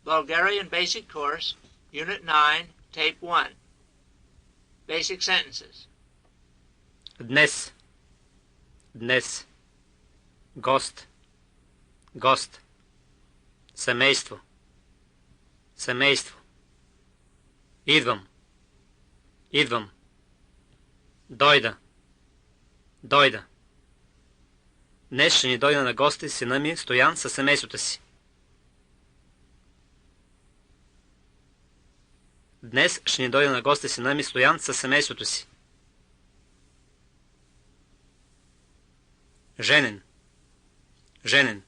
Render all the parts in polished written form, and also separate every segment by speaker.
Speaker 1: Bulgarian Basic Course, Unit 9, Tape 1. Basic Sentences.
Speaker 2: Днес. Днес. Гост. Гост. Семейство. Семейство. Идвам. Идвам. Дойда. Дойда. Днес ще ни дойде на гости сина ми Стоян със семейството си. Днес ще ни дойде на гости сина ми Стоян със семейството си. Женен. Женен.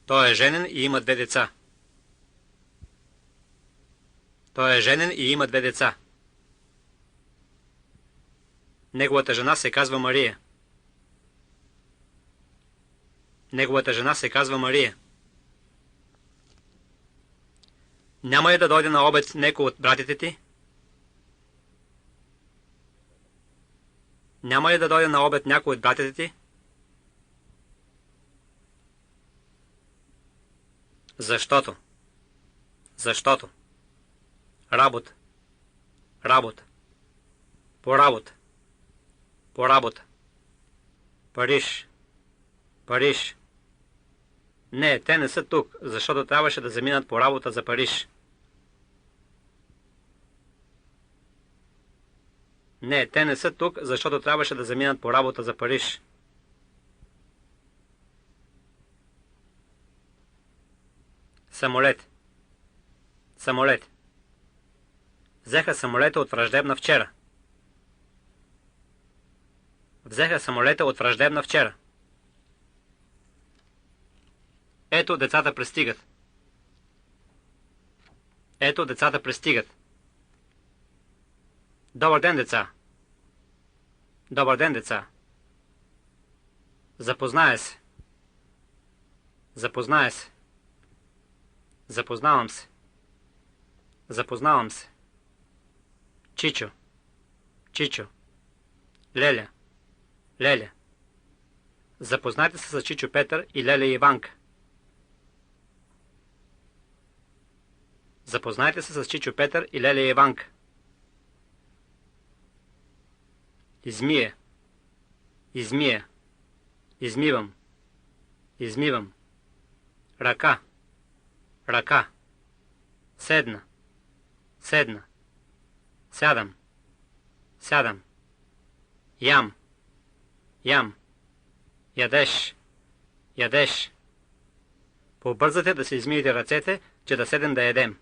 Speaker 2: Той е женен и има 2 деца. Той е женен и има 2 деца. Неговата жена се казва Мария. Неговата жена се казва Мария. Няма ли да дойде на обед некой от братите ти? Няма ли да дойде на обед някой от братите ти? Защото. Защото. Работа. Работа. По работа. По работа. Париж. Париж. Не, те не са тук, защото трябваше да заминат по работа за Париж. Не, те не са тук, защото трябваше да заминат по работа за Париж. Самолет. Самолет. Взеха самолета от Враждебна вчера. Взеха самолета от Враждебна вчера. Ето децата пристигат. Ето децата пристигат. Добър ден, деца. Добър ден, деца. Запознае се. Запознае се. Запознавам се. Запознавам се. Чичо. Чичо. Леля. Леля. Запознайте се с Чичо Петър и Леля Иванка. Запознайте се с Чичо Петър и Леля Иванка. Измия. Измия. Измивам. Измивам. Ръка. Ръка. Седна. Седна. Сядам. Сядам. Ям. Ям. Ядеш. Ядеш. Побързате да се измиете ръцете, че да седем да ядем.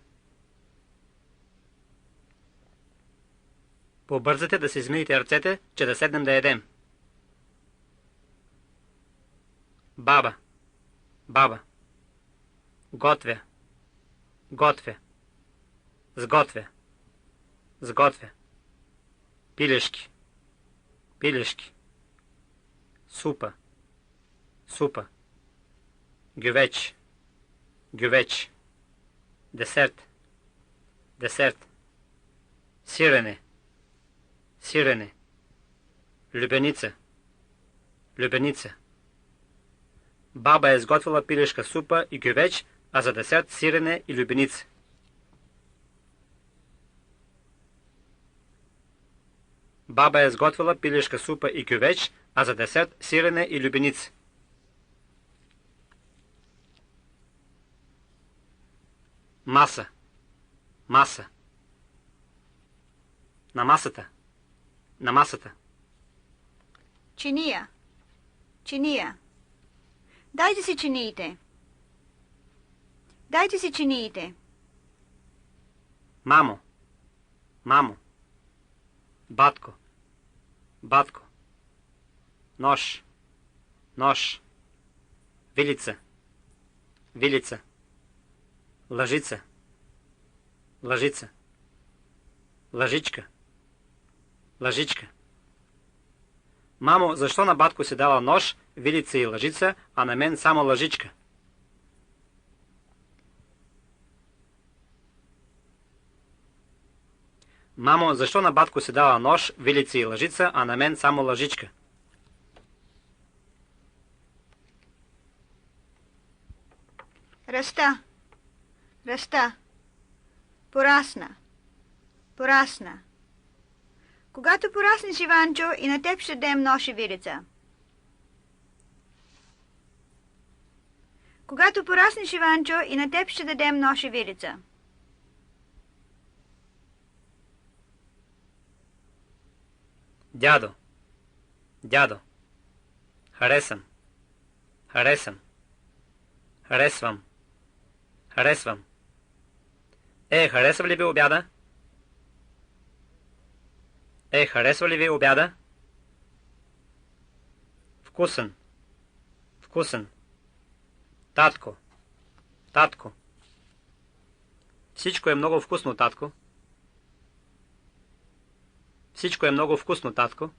Speaker 2: Побързате да се измиете ръцете, че да седнем да ядем. Баба. Баба. Готвя. Готвя. Сготвя. Сготвя. Пилешки. Пилешки. Супа. Супа. Гювеч. Гювеч. Десерт. Десерт. Сирене. Сирене. Любеница. Любеница. Баба е сготвила пилешка супа и гювеч, а за десерт сирене и любеница. Баба е сготвила пилешка супа и гювеч, а за десерт сирене и любеница. Маса. Маса. На масата. На масата.
Speaker 3: Чиния. Чиния. Дайте си чиниите. Дайте си чиниите.
Speaker 2: Мамо. Мамо. Батко. Батко. Нож. Нож. Вилица. Вилица. Лъжица. Лъжица. Лъжичка. Лъжичка. Мамо, защо на батко си дала нож, вилица и лъжица, а на мен само лъжичка? Мамо, защо на батко си дала нож, вилица и лъжица, а на мен само лъжичка?
Speaker 3: Ръста. Раста. Порасна. Порасна. Когато пораснеш, Иванчо, и на теб ще дем ношевирица. Когато пораснеш, Иванчо, и на теб ще дадем ношевирица.
Speaker 2: Дядо. Дядо. Харесам. Харесам. Харесвам. Харесвам. Харесва ли ви обяда? Харесва ли ви обяда? Вкусен. Вкусен. Татко. Татко. Всичко е много вкусно, татко. Всичко е много вкусно, татко.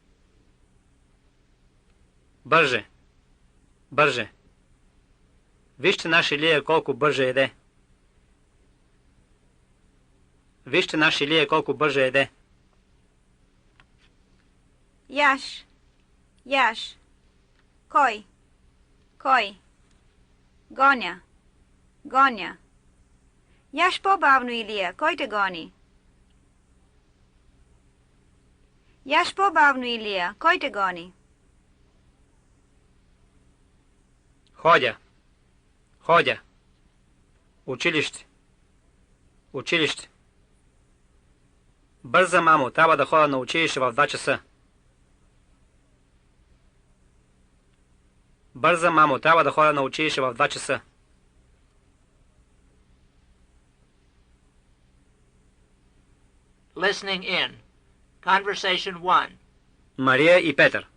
Speaker 2: Бърже. Бърже. Вижте наша Илия колко бърже еде. Вижте наша Илия колко бърже еде.
Speaker 3: Яш. Яш. Кой? Кой? Гоня. Гоня. Яш по-бавно, Илия. Кой те гони? Яш по-бавно, Илия. Кой те гони?
Speaker 2: Ходя. Ходя. Училище. Училище. Бърза, мамо. Трябва да ходя на училище в 2 часа. Бърза, мамо. Трябва да ходя на училище в 2 часа.
Speaker 1: Listening in. Conversation 1.
Speaker 2: Мария и Петър.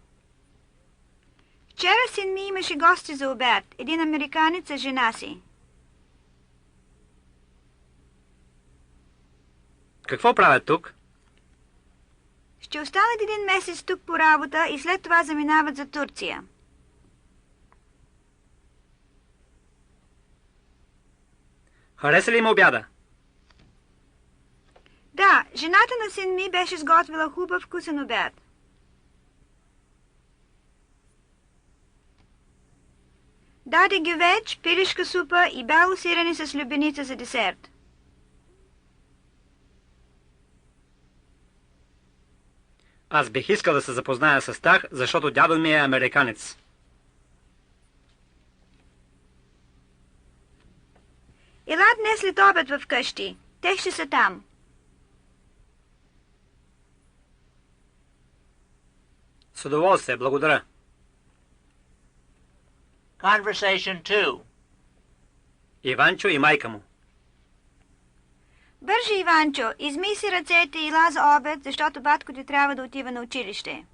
Speaker 3: Вчера син ми имаше гости за обяд. Един американец с жена си.
Speaker 2: Какво правят тук?
Speaker 3: Ще останат 1 месец тук по работа и след това заминават за Турция.
Speaker 2: Хареса ли им обяда?
Speaker 3: Да, жената на син ми беше сготвила хубав вкусен обяд. Даде гювеч, пилешка супа и бяло сирене с любеница за десерт.
Speaker 2: Аз бих искал да се запозная с тях, защото дядо ми е американец.
Speaker 3: Ела днес след обед в къщи. Те ще са там.
Speaker 2: С удоволствие, благодаря.
Speaker 1: Conversation 2.
Speaker 2: Иванчо и майка му.
Speaker 3: Бърже, Иванчо, измий си ръцете и ела за обед, защото батко ти трябва да отива на училище.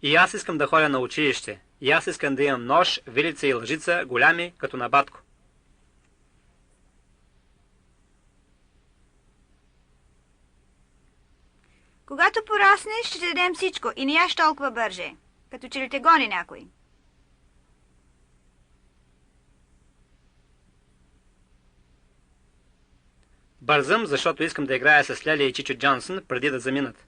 Speaker 2: И аз искам да ходя на училище. И аз искам да имам нож, вилица и лъжица, голями, като на батко.
Speaker 3: Когато пораснеш, ще ти дадем всичко и не яш толкова бърже, като че ли те гони някой.
Speaker 2: Бързам, защото искам да играя с Лели и Чичо Джонсън преди да заминат.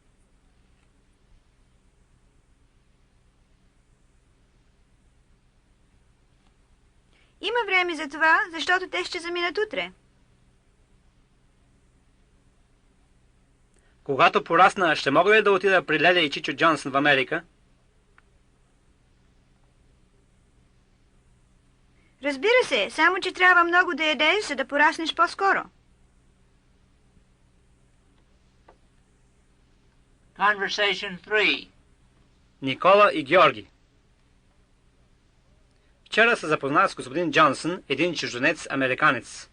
Speaker 3: Има време за това, защото те ще заминат утре.
Speaker 2: Когато порасна, ще мога ли да отида при Лели и Чичо Джонсън в Америка?
Speaker 3: Разбира се, само че трябва много да ядеш, за да пораснеш по-скоро.
Speaker 1: Conversation 3.
Speaker 2: Никола и Георги. Вчера се запознах с господин Джонсън, един чужденец-американец.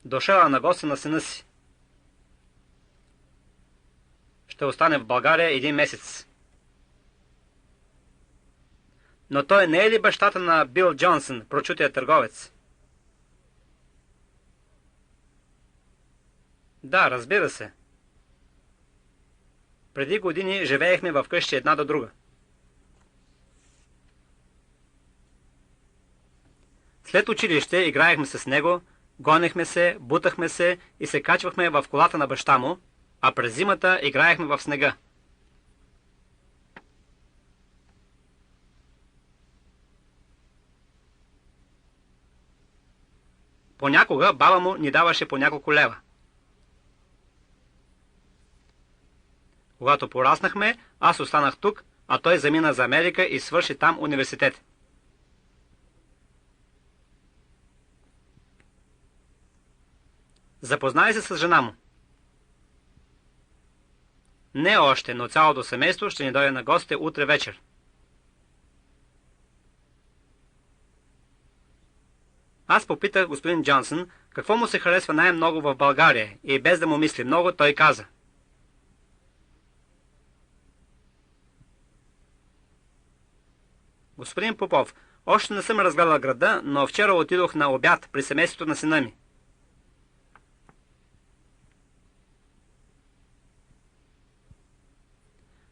Speaker 2: Дошъл на гости на сина си. Ще остане в България 1 месец. Но той не е ли бащата на Бил Джонсън, прочутия търговец? Да, разбира се. Преди години живеехме в къщи една до друга. След училище играехме с него, гонехме се, бутахме се и се качвахме в колата на баща му, а през зимата играехме в снега. Понякога баба му ни даваше по няколко лева. Когато пораснахме, аз останах тук, а той замина за Америка и свърши там университет. Запознай се с жена му. Не още, но цялото семейство ще ни дойде на гости утре вечер. Аз попитах господин Джонсън какво му се харесва най-много в България и без да му мисли много, той каза: господин Попов, още не съм разгледал града, но вчера отидох на обяд при семейството на сина ми.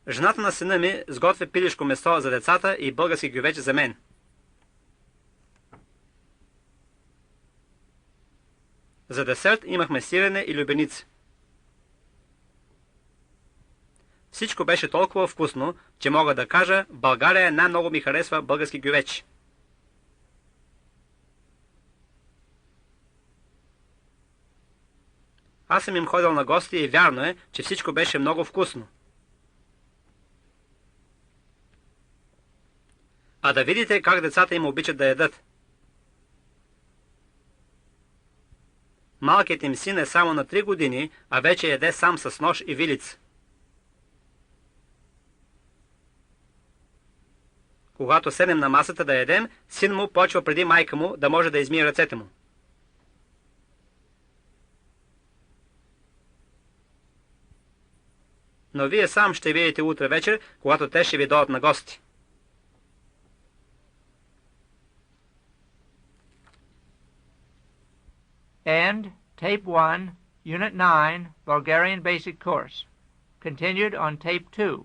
Speaker 2: Жената на сина ми сготви пилешко месо за децата и български гювеч за мен. За десерт имахме сирене и любеница. Всичко беше толкова вкусно, че мога да кажа, в България най-много ми харесва български гювеч. Аз съм им ходил на гости и вярно е, че всичко беше много вкусно. А да видите как децата им обичат да ядат. Малкият им син е само на 3 години, а вече яде сам с нож и вилица. Когато седнем на масата да ядем, син му почва преди майка му да може да измие ръцете му. Но вие сам ще видите утре вечер, когато те ще ви дойдат на гости.
Speaker 1: End Tape 1, Unit 9, Bulgarian Basic Course. Continued on Tape 2.